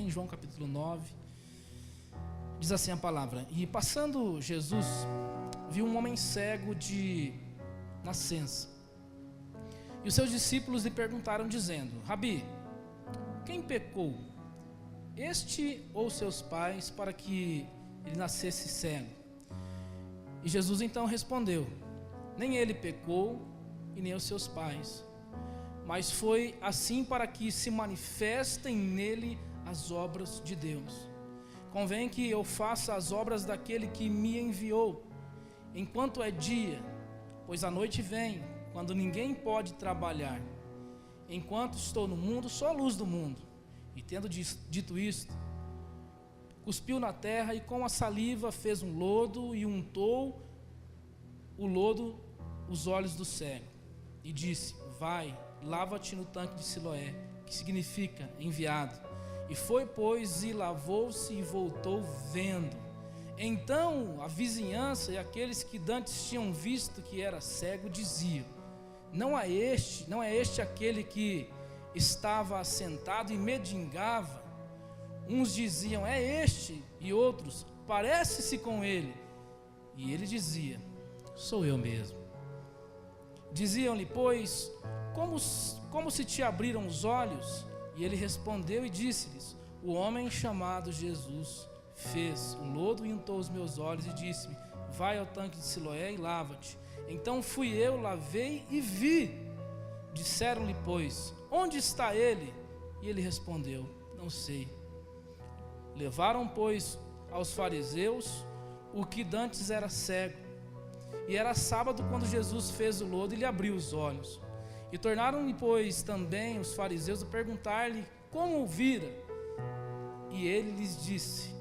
Amém? João capítulo 9. Diz assim a palavra: E passando Jesus, viu um homem cego de nascença. E os seus discípulos lhe perguntaram, dizendo: Rabi, quem pecou, este ou seus pais, para que ele nascesse cego? E Jesus então respondeu: Nem ele pecou, e nem os seus pais, mas foi assim para que se manifestem nele as obras de Deus. Convém que eu faça as obras daquele que me enviou, enquanto é dia, pois a noite vem, quando ninguém pode trabalhar. Enquanto estou no mundo, sou a luz do mundo. E tendo dito isto, cuspiu na terra e com a saliva fez um lodo e untou o lodo os olhos do cego. E disse: Vai, lava-te no tanque de Siloé, que significa enviado. E foi, pois, e lavou-se e voltou vendo. Então a vizinhança e aqueles que dantes tinham visto que era cego diziam: Não é este aquele que estava assentado e mendigava? Uns diziam: É este, e outros: Parece-se com ele. E ele dizia: Sou eu mesmo. Diziam-lhe, pois, como se te abriram os olhos? E ele respondeu e disse-lhes: O homem chamado Jesus fez o lodo e untou os meus olhos e disse-me: Vai ao tanque de Siloé e lava-te. Então fui eu, lavei e vi. Disseram-lhe, pois: Onde está ele? E ele respondeu: Não sei. Levaram, pois, aos fariseus o que dantes era cego. E era sábado quando Jesus fez o lodo e lhe abriu os olhos. E tornaram-lhe, pois, também os fariseus a perguntar-lhe como o vira. E ele lhes disse: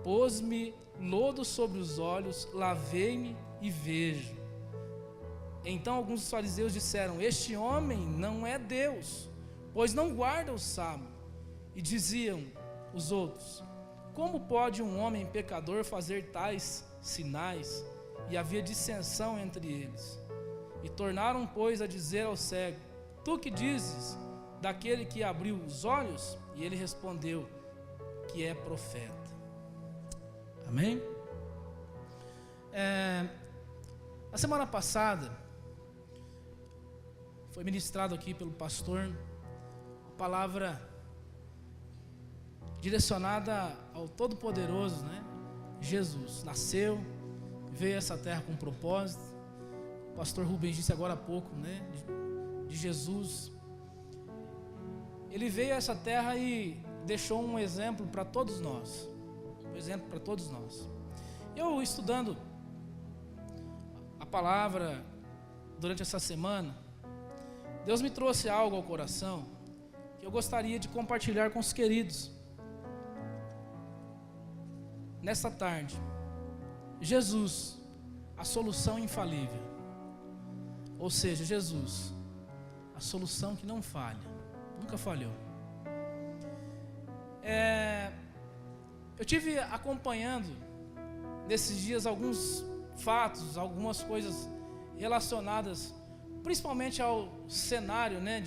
Pôs-me lodo sobre os olhos, lavei-me e vejo. Então alguns dos fariseus disseram: Este homem não é Deus, pois não guarda o sábado. E diziam os outros: Como pode um homem pecador fazer tais sinais? E havia dissensão entre eles. E tornaram, pois, a dizer ao cego: Tu que dizes daquele que abriu os olhos? E ele respondeu que é profeta. Amém? A semana passada foi ministrado aqui pelo pastor a palavra direcionada ao Todo-Poderoso, né? Jesus nasceu, veio a essa terra com um propósito. O pastor Rubens disse agora há pouco, né, de Jesus. Ele veio a essa terra e deixou um exemplo para todos nós. Um exemplo para todos nós. Eu estudando a palavra durante essa semana, Deus me trouxe algo ao coração que eu gostaria de compartilhar com os queridos nesta tarde. Jesus, a solução infalível. Ou seja, Jesus, a solução que não falha, nunca falhou. Eu tive acompanhando nesses dias alguns fatos, algumas coisas relacionadas principalmente ao cenário, né,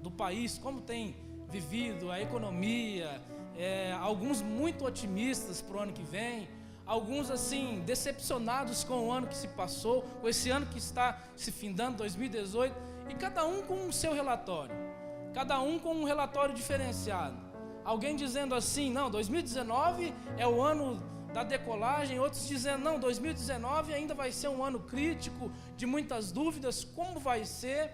do país, como tem vivido a economia, alguns muito otimistas para o ano que vem, alguns assim decepcionados com o ano que se passou, com esse ano que está se findando, 2018, e cada um com o seu relatório, cada um com um relatório diferenciado. Alguém dizendo assim: não, 2019 é o ano da decolagem. Outros dizendo: não, 2019 ainda vai ser um ano crítico, de muitas dúvidas, como vai ser?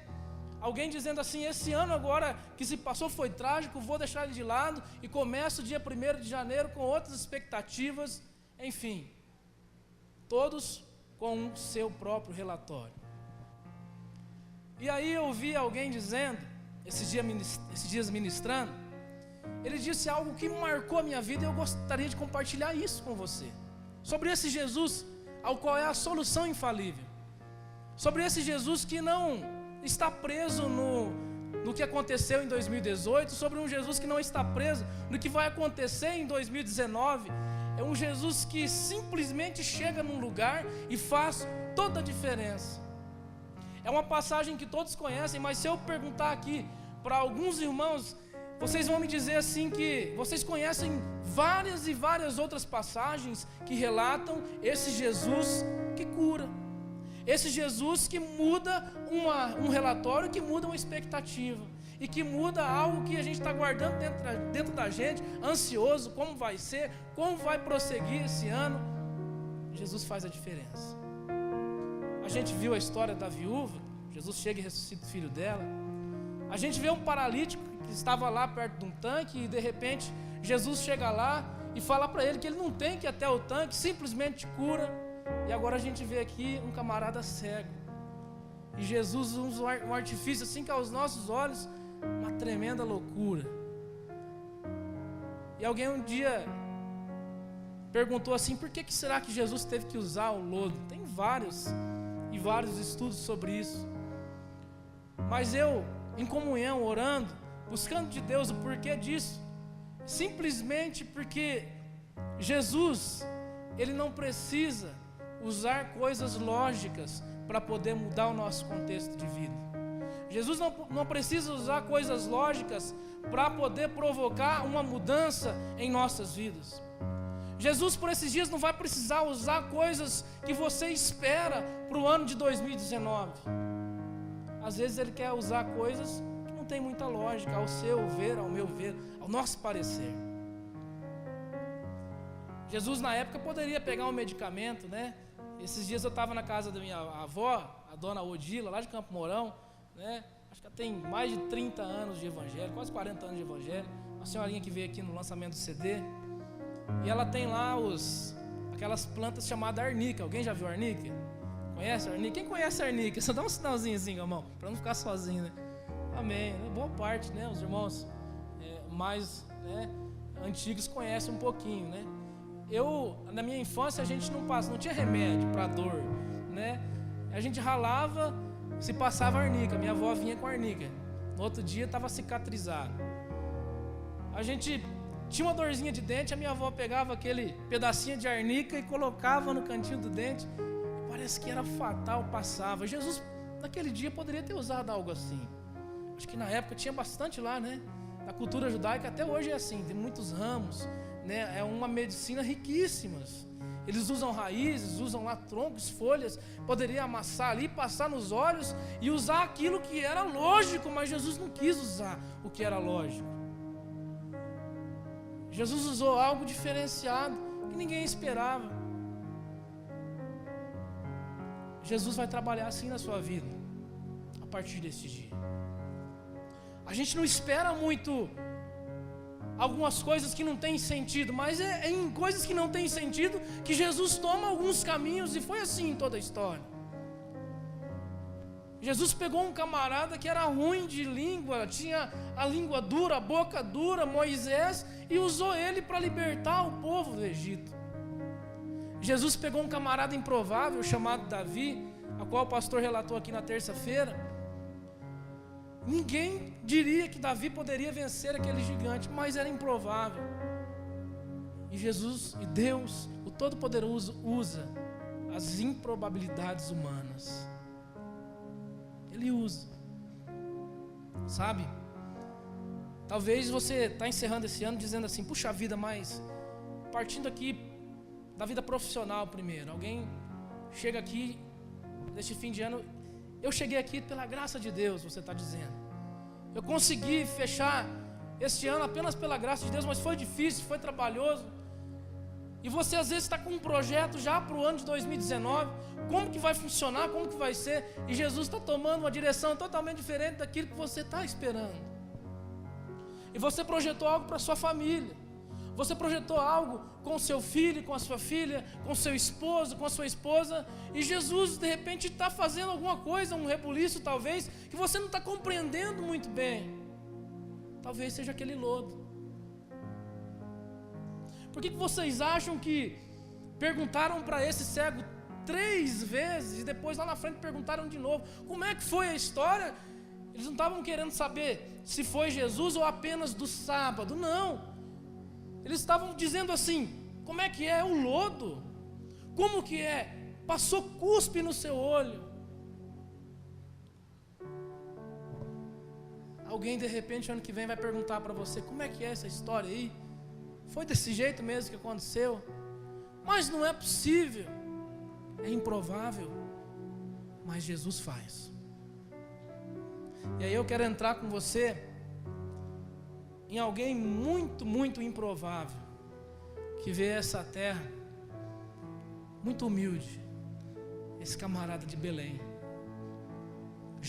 Alguém dizendo assim: esse ano agora que se passou foi trágico, vou deixar ele de lado e começo o dia 1º de janeiro com outras expectativas. Enfim, todos com o seu próprio relatório. E aí eu vi alguém dizendo, esses dias ministrando, ele disse algo que marcou a minha vida e eu gostaria de compartilhar isso com você. Sobre esse Jesus, ao qual é a solução infalível. Sobre esse Jesus que não está preso no que aconteceu em 2018, sobre um Jesus que não está preso no que vai acontecer em 2019. É um Jesus que simplesmente chega num lugar e faz toda a diferença. É uma passagem que todos conhecem, mas se eu perguntar aqui para alguns irmãos, vocês vão me dizer assim que vocês conhecem várias e várias outras passagens que relatam esse Jesus que cura, esse Jesus que muda um relatório, que muda uma expectativa, e que muda algo que a gente está guardando dentro da gente, ansioso, como vai ser, como vai prosseguir esse ano. Jesus faz a diferença. A gente viu a história da viúva, Jesus chega e ressuscita o filho dela. A gente vê um paralítico que estava lá perto de um tanque, e de repente Jesus chega lá e fala para ele que ele não tem que ir até o tanque, simplesmente cura. E agora a gente vê aqui um camarada cego, e Jesus usa um artifício assim que aos nossos olhos uma tremenda loucura. E alguém um dia perguntou assim: por que será que Jesus teve que usar o lodo? Tem vários e vários estudos sobre isso, mas eu, em comunhão, orando, buscando de Deus o porquê disso, simplesmente porque Jesus, ele não precisa usar coisas lógicas para poder mudar o nosso contexto de vida. Jesus não precisa usar coisas lógicas para poder provocar uma mudança em nossas vidas. Jesus, por esses dias, não vai precisar usar coisas que você espera para o ano de 2019. Às vezes ele quer usar coisas que não tem muita lógica, ao seu ver, ao meu ver, ao nosso parecer. Jesus na época poderia pegar um medicamento, né? Esses dias eu estava na casa da minha avó, a dona Odila, lá de Campo Mourão, né? Acho que ela tem mais de 30 anos de evangelho, quase 40 anos de evangelho. Uma senhorinha que veio aqui no lançamento do CD. E ela tem lá aquelas plantas chamadas arnica. Alguém já viu arnica? Conhece a arnica? Quem conhece a arnica? Só dá um sinalzinho assim, irmão, para não ficar sozinho, né? Amém. Boa parte, né? Os irmãos mais antigos conhecem um pouquinho, né? Na minha infância, a gente não tinha remédio para dor, né? A gente ralava, se passava arnica. Minha avó vinha com arnica. No outro dia estava cicatrizado. A gente tinha uma dorzinha de dente, a minha avó pegava aquele pedacinho de arnica e colocava no cantinho do dente. Parece que era fatal, passava. Jesus, naquele dia, poderia ter usado algo assim. Acho que na época tinha bastante lá, né? Na cultura judaica, até hoje é assim, tem muitos ramos, né? É uma medicina riquíssima. Eles usam raízes, usam lá troncos, folhas. Poderia amassar ali, passar nos olhos e usar aquilo que era lógico, mas Jesus não quis usar o que era lógico. Jesus usou algo diferenciado que ninguém esperava. Jesus vai trabalhar assim na sua vida a partir desse dia. A gente não espera muito algumas coisas que não têm sentido, mas é em coisas que não têm sentido que Jesus toma alguns caminhos, e foi assim em toda a história. Jesus pegou um camarada que era ruim de língua, tinha a língua dura, a boca dura, Moisés, e usou ele para libertar o povo do Egito. Jesus pegou um camarada improvável chamado Davi, a qual o pastor relatou aqui na terça-feira. Ninguém diria que Davi poderia vencer aquele gigante, mas era improvável. E Jesus, e Deus, o Todo-Poderoso, usa as improbabilidades humanas. Ele usa. Sabe? Talvez você está encerrando esse ano dizendo assim: puxa vida, mas partindo aqui da vida profissional primeiro. Alguém chega aqui neste fim de ano: eu cheguei aqui pela graça de Deus, você está dizendo. Eu consegui fechar este ano apenas pela graça de Deus, mas foi difícil, foi trabalhoso. E você às vezes está com um projeto já para o ano de 2019, como que vai funcionar, como que vai ser, e Jesus está tomando uma direção totalmente diferente daquilo que você está esperando. E você projetou algo para a sua família, você projetou algo com o seu filho, com a sua filha, com o seu esposo, com a sua esposa, e Jesus de repente está fazendo alguma coisa, um rebuliço talvez, que você não está compreendendo muito bem. Talvez seja aquele lodo. Por que vocês acham que perguntaram para esse cego 3 vezes e depois lá na frente perguntaram de novo? Como é que foi a história? Eles não estavam querendo saber se foi Jesus ou apenas do sábado, não. Eles estavam dizendo assim: como é que é o lodo? Como que é? Passou cuspe no seu olho. Alguém de repente ano que vem vai perguntar para você: como é que é essa história aí? Foi desse jeito mesmo que aconteceu? Mas não é possível, é improvável, mas Jesus faz. E aí eu quero entrar com você em alguém muito, muito improvável, que vê essa terra muito humilde, esse camarada de Belém,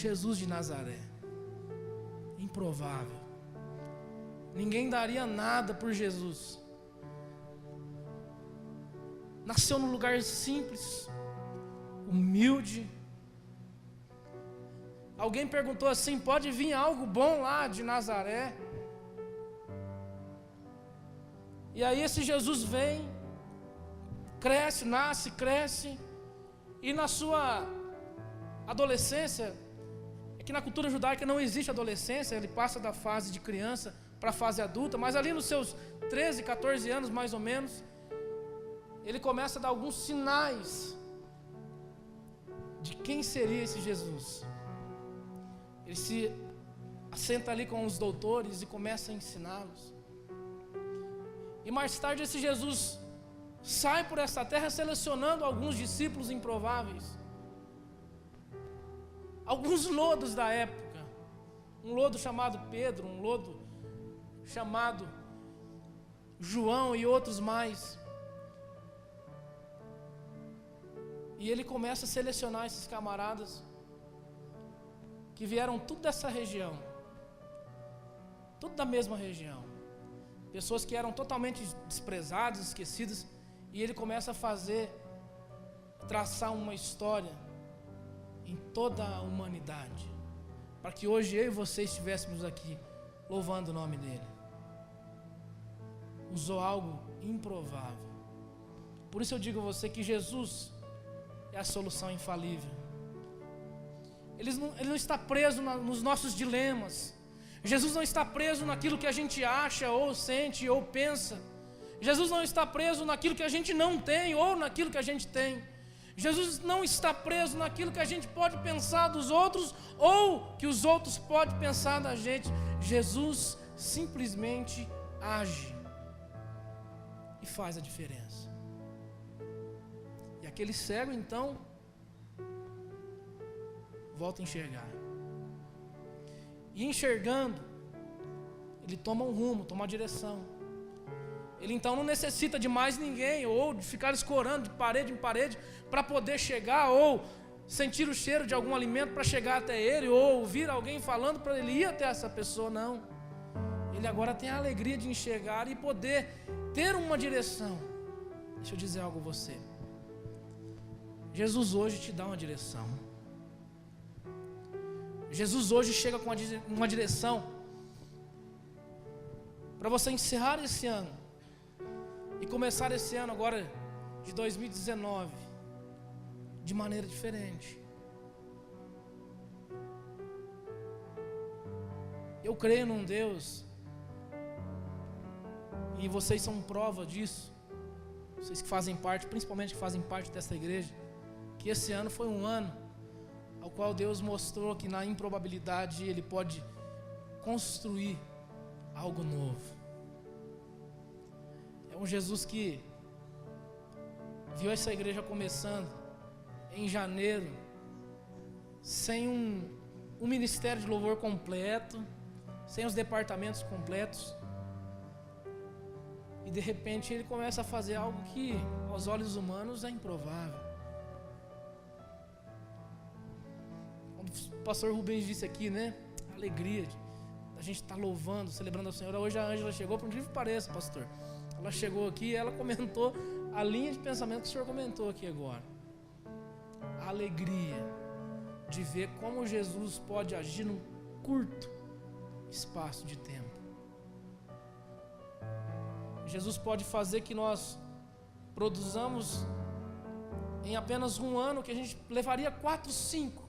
Jesus de Nazaré. Improvável, ninguém daria nada por Jesus. Nasceu num lugar simples, humilde. Alguém perguntou assim: pode vir algo bom lá de Nazaré? E aí esse Jesus vem, cresce, nasce, cresce, e na sua adolescência, é que na cultura judaica não existe adolescência, ele passa da fase de criança para a fase adulta, mas ali nos seus 13, 14 anos mais ou menos, ele começa a dar alguns sinais de quem seria esse Jesus. Ele se assenta ali com os doutores e começa a ensiná-los. E mais tarde esse Jesus sai por essa terra selecionando alguns discípulos improváveis, alguns lodos da época, um lodo chamado Pedro, um lodo chamado João e outros mais. E ele começa a selecionar esses camaradas que vieram tudo dessa região, tudo da mesma região, pessoas que eram totalmente desprezadas, esquecidas, e ele começa a traçar uma história em toda a humanidade, para que hoje eu e você estivéssemos aqui louvando o nome dele. Usou algo improvável. Por isso eu digo a você que Jesus é a solução infalível. Ele não está preso nos nossos dilemas. Jesus não está preso naquilo que a gente acha, ou sente, ou pensa. Jesus não está preso naquilo que a gente não tem, ou naquilo que a gente tem. Jesus não está preso naquilo que a gente pode pensar dos outros, ou que os outros podem pensar da gente. Jesus simplesmente age e faz a diferença. E aquele cego então volta a enxergar. E enxergando, ele toma um rumo, toma uma direção. Ele então não necessita de mais ninguém, ou de ficar escorando de parede em parede para poder chegar, ou sentir o cheiro de algum alimento para chegar até ele, ou ouvir alguém falando para ele ir até essa pessoa. Não. Ele agora tem a alegria de enxergar e poder ter uma direção. Deixa eu dizer algo a você. Jesus hoje te dá uma direção. Jesus hoje chega com uma direção para você encerrar esse ano e começar esse ano agora de 2019 de maneira diferente. Eu creio num Deus, e vocês são prova disso, vocês que fazem parte, principalmente que fazem parte dessa igreja, que esse ano foi um ano ao qual Deus mostrou que na improbabilidade Ele pode construir algo novo. É um Jesus que viu essa igreja começando em janeiro, sem um ministério de louvor completo, sem os departamentos completos, e de repente Ele começa a fazer algo que aos olhos humanos é improvável. O pastor Rubens disse aqui, né? A alegria de a gente estar louvando, celebrando a Senhora. Hoje a Ângela chegou, por incrível que pareça, pastor. Ela chegou aqui e ela comentou a linha de pensamento que o senhor comentou aqui agora. A alegria de ver como Jesus pode agir num curto espaço de tempo. Jesus pode fazer que nós produzamos em apenas um ano que a gente levaria 4, 5.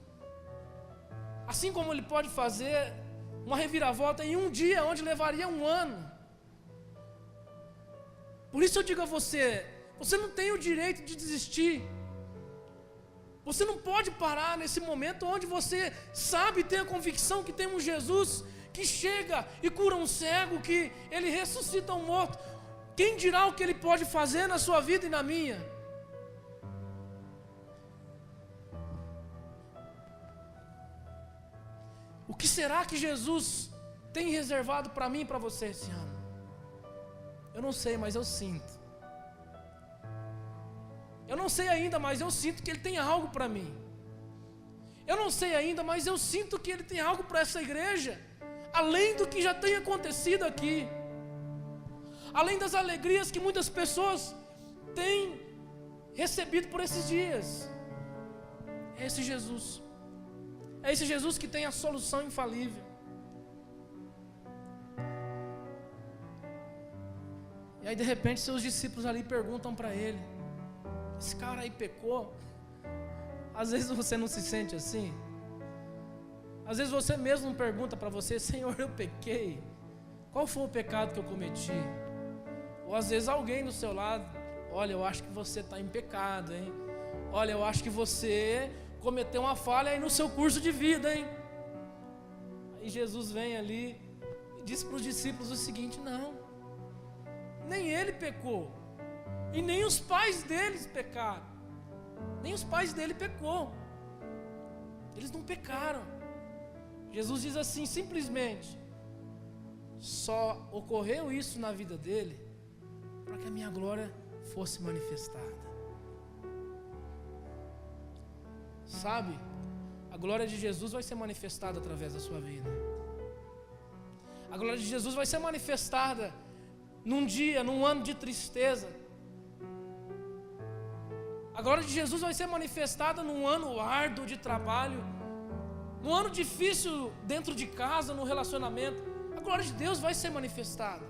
Assim como Ele pode fazer uma reviravolta em um dia, onde levaria um ano. Por isso eu digo a você, você não tem o direito de desistir. Você não pode parar nesse momento onde você sabe e tem a convicção que tem um Jesus que chega e cura um cego, que Ele ressuscita um morto, quem dirá o que Ele pode fazer na sua vida e na minha? O que será que Jesus tem reservado para mim e para você esse ano? Eu não sei, mas eu sinto. Eu não sei ainda, mas eu sinto que Ele tem algo para mim. Eu não sei ainda, mas eu sinto que Ele tem algo para essa igreja, além do que já tem acontecido aqui, além das alegrias que muitas pessoas têm recebido por esses dias. É esse Jesus. É esse Jesus que tem a solução infalível. E aí de repente seus discípulos ali perguntam para Ele: esse cara aí pecou? Às vezes você não se sente assim. Às vezes você mesmo pergunta para você: Senhor, eu pequei, qual foi o pecado que eu cometi? Ou às vezes alguém do seu lado: olha, eu acho que você está em pecado, hein? Olha, eu acho que você cometeu uma falha aí no seu curso de vida, hein? Aí Jesus vem ali e diz para os discípulos o seguinte: não, nem ele pecou, e nem os pais deles pecaram. Nem os pais dele pecou. Eles não pecaram. Jesus diz assim, simplesmente: só ocorreu isso na vida dele para que a minha glória fosse manifestada. Sabe, a glória de Jesus vai ser manifestada através da sua vida. A glória de Jesus vai ser manifestada num dia, num ano de tristeza. A glória de Jesus vai ser manifestada num ano árduo de trabalho, num ano difícil dentro de casa, no relacionamento. A glória de Deus vai ser manifestada.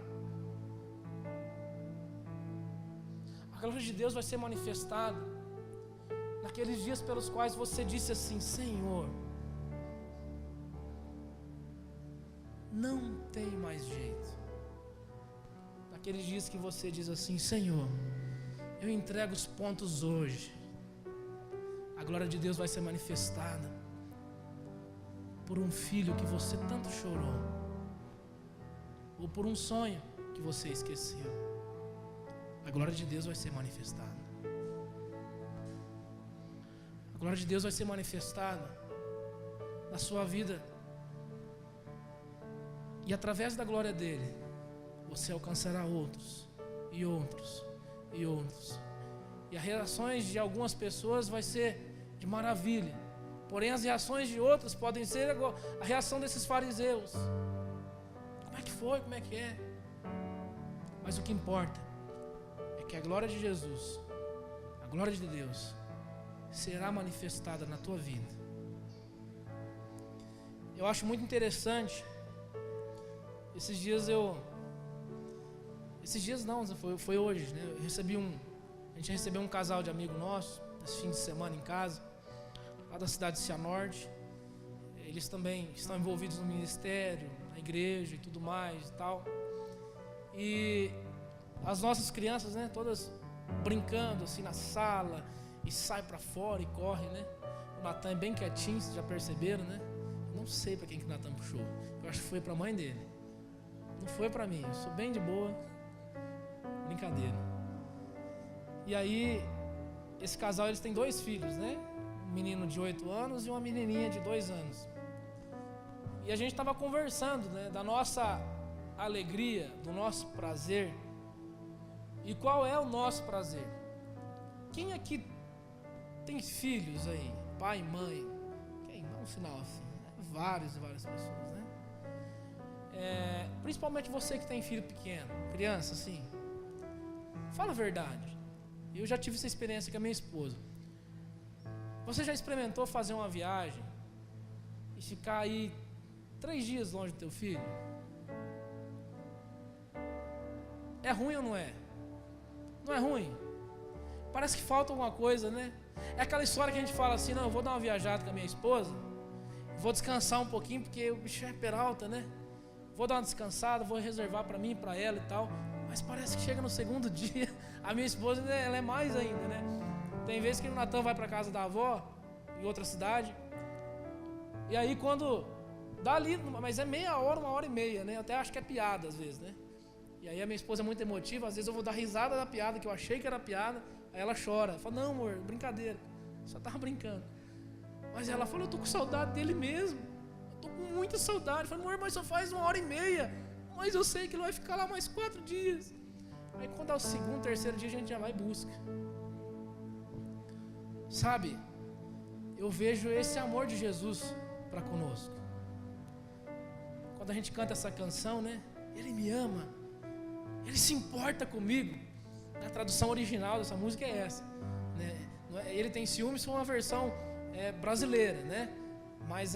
A glória de Deus vai ser manifestada naqueles dias pelos quais você disse assim: Senhor, não tem mais jeito. Naqueles dias que você diz assim: Senhor, eu entrego os pontos hoje. A glória de Deus vai ser manifestada por um filho que você tanto chorou, ou por um sonho que você esqueceu. A glória de Deus vai ser manifestada. A glória de Deus vai ser manifestada na sua vida, e através da glória dele você alcançará outros e outros e outros. E as reações de algumas pessoas vai ser de maravilha, porém as reações de outras podem ser a reação desses fariseus. Como é que foi? Como é que é? Mas o que importa é que a glória de Jesus, a glória de Deus, será manifestada na tua vida. Eu acho muito interessante. Esses dias não, foi hoje, né? A gente recebeu um casal de amigo nosso esse fim de semana em casa, lá da cidade de Cianorte. Eles também estão envolvidos no ministério, na igreja e tudo mais e tal. E as nossas crianças, né, todas brincando assim na sala, e sai para fora e corre, né? O Natan é bem quietinho, vocês já perceberam, né? Não sei para quem que o Natan puxou. Eu acho que foi para a mãe dele. Não foi para mim, eu sou bem de boa. Brincadeira. E aí, esse casal, eles têm 2 filhos, né? Um menino de 8 anos e uma menininha de 2 anos. E a gente estava conversando, né? Da nossa alegria, do nosso prazer. E qual é o nosso prazer? Quem aqui tem filhos aí? Pai, mãe? Quem? Dá um sinal assim. Várias pessoas, né? Principalmente você que tem filho pequeno, criança assim. Fala a verdade. Eu já tive essa experiência com a minha esposa. Você já experimentou fazer uma viagem e ficar aí 3 dias longe do teu filho? É ruim ou não é? Não é ruim? Parece que falta alguma coisa, né? É aquela história que a gente fala assim: não, eu vou dar uma viajada com a minha esposa, vou descansar um pouquinho porque o bicho é peralta, né? Vou dar uma descansada, vou reservar para mim, para ela e tal. Mas parece que chega no segundo dia, a minha esposa, ela é mais ainda, né? Tem vezes que o Natan vai para casa da avó, em outra cidade, e aí quando Dá ali, mas é meia hora, 1h30, né? Eu até acho que é piada às vezes, né? E aí a minha esposa é muito emotiva, às vezes eu vou dar risada da piada, que eu achei que era piada, aí ela chora. Fala, não amor, brincadeira, só tava brincando. Mas ela falou, eu tô com saudade dele mesmo. Eu tô com muita saudade. Eu falei, amor, mas só faz 1h30. Mas eu sei que ele vai ficar lá mais 4 dias. Aí quando é o segundo, terceiro dia, a gente já vai e busca. Sabe, eu vejo esse amor de Jesus para conosco. Quando a gente canta essa canção, né? Ele me ama, Ele se importa comigo. A tradução original dessa música é essa, né? Ele tem ciúmes, foi uma versão brasileira, né? Mas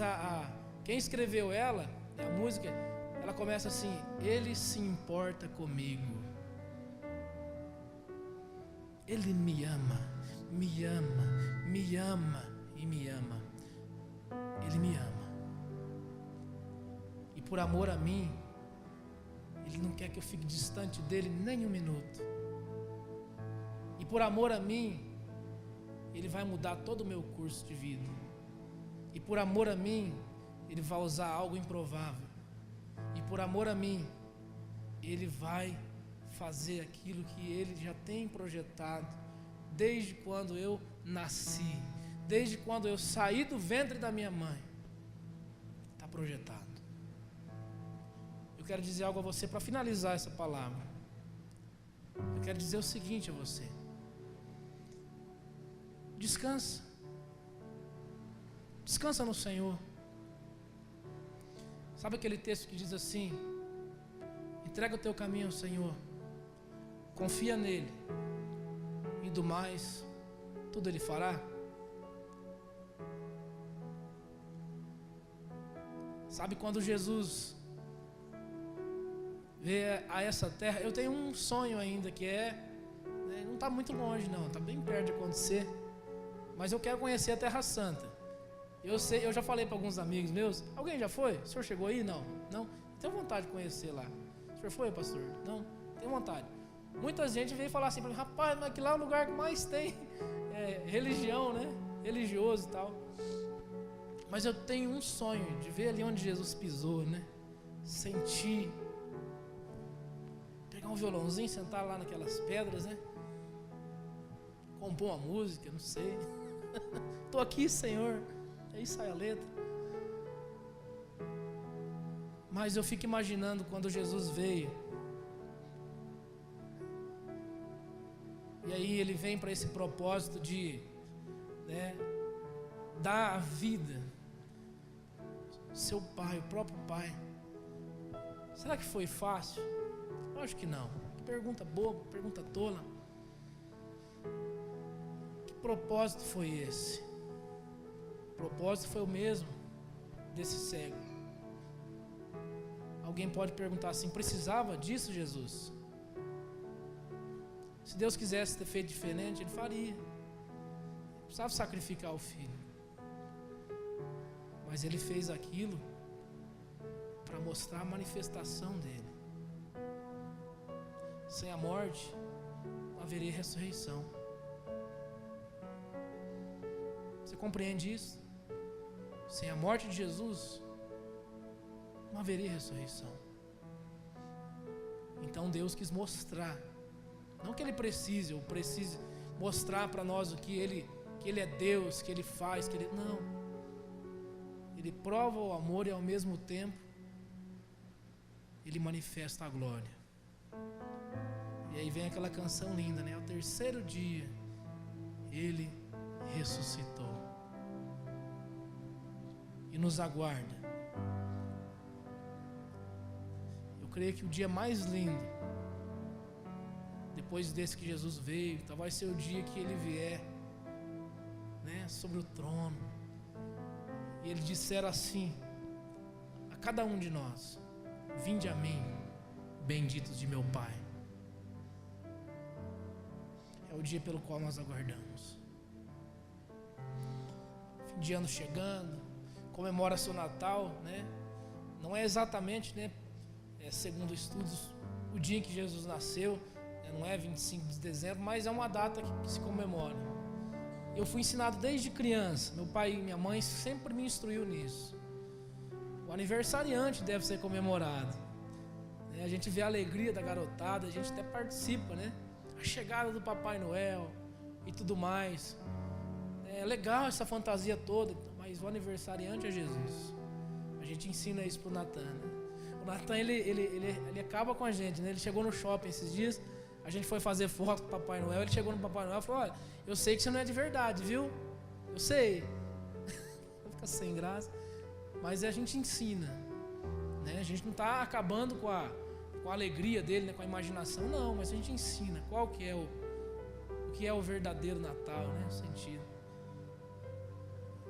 quem escreveu ela, a música, ela começa assim: Ele se importa comigo. Ele me ama, me ama, me ama e me ama. Ele me ama. E por amor a mim, Ele não quer que eu fique distante dele nem um minuto. E por amor a mim, Ele vai mudar todo o meu curso de vida. E por amor a mim, Ele vai usar algo improvável. E por amor a mim, Ele vai fazer aquilo que Ele já tem projetado desde quando eu nasci, desde quando eu saí do ventre da minha mãe. Está projetado. Eu quero dizer algo a você para finalizar essa palavra. Eu quero dizer o seguinte a você: descansa. Descansa no Senhor. Sabe aquele texto que diz assim: entrega o teu caminho ao Senhor, confia nele, e do mais tudo Ele fará? Sabe, quando Jesus veio a essa terra, eu tenho um sonho ainda que não está muito longe não, está bem perto de acontecer, mas eu quero conhecer a Terra Santa. Eu já falei para alguns amigos meus. Alguém já foi? O senhor chegou aí? Não? Tenho vontade de conhecer lá. O senhor foi, pastor? Não? Tenho vontade. Muita gente veio falar assim para mim: rapaz, mas que lá é o lugar que mais tem religião, né? Religioso e tal. Mas eu tenho um sonho de ver ali onde Jesus pisou, né? Sentir, pegar um violãozinho, sentar lá naquelas pedras, né? Compor uma música, não sei. Estou aqui, Senhor. Aí sai a letra. Mas eu fico imaginando quando Jesus veio. E aí Ele vem para esse propósito de dar a vida. Seu Pai, o próprio Pai. Será que foi fácil? Eu acho que não. Que pergunta boba, pergunta tola. Que propósito foi esse? O propósito foi o mesmo desse cego. Alguém pode perguntar assim: precisava disso, Jesus? Se Deus quisesse ter feito diferente, Ele faria. Não precisava sacrificar o filho. Mas Ele fez aquilo para mostrar a manifestação dEle. Sem a morte, não haveria ressurreição. Você compreende isso? Sem a morte de Jesus, não haveria ressurreição. Então Deus quis mostrar, não que Ele precise mostrar para nós que Ele é Deus, que Ele faz, não. Ele prova o amor e ao mesmo tempo Ele manifesta a glória. E aí vem aquela canção linda, né? Ao terceiro dia Ele ressuscitou e nos aguarda. Eu creio que o dia mais lindo, depois desse que Jesus veio, então vai ser o dia que Ele vier, né, sobre o trono, e Ele disser assim a cada um de nós: vinde a mim, benditos de meu Pai. É o dia pelo qual nós aguardamos. Fim de ano chegando, comemora seu Natal, né? Não é exatamente, né, segundo estudos, o dia em que Jesus nasceu, né? Não é 25 de dezembro, mas é uma data que se comemora. Eu fui ensinado desde criança, meu pai e minha mãe sempre me instruiu nisso. O aniversariante deve ser comemorado. A gente vê a alegria da garotada, a gente até participa, né? A chegada do Papai Noel e tudo mais. É legal essa fantasia toda, mas o aniversariante é Jesus. A gente ensina isso pro Natan, né? O Natan, ele acaba com a gente, né? Ele chegou no shopping esses dias, a gente foi fazer foto com o Papai Noel, ele chegou no Papai Noel e falou: olha, eu sei que você não é de verdade, viu? Eu sei. Fica sem graça. Mas a gente ensina, né? A gente não está acabando com a alegria dele, né? Com a imaginação, não, mas a gente ensina qual que é o que é o verdadeiro Natal, né? O sentido.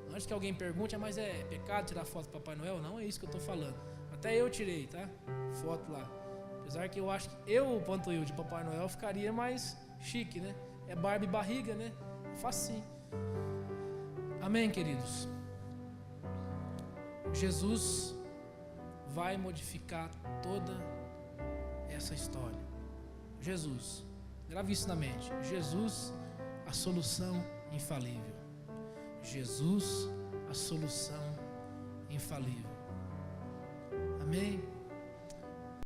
Antes que alguém pergunte, mas é pecado tirar foto do Papai Noel? Não é isso que eu estou falando. Até eu tirei, tá? Foto lá. Apesar que eu acho que eu, pantoio de Papai Noel, ficaria mais chique, né? É barba e barriga, né? É facinho. Amém, queridos? Jesus vai modificar toda essa história. Jesus, grave isso na mente. Jesus, a solução infalível. Jesus, a solução infalível. Amém?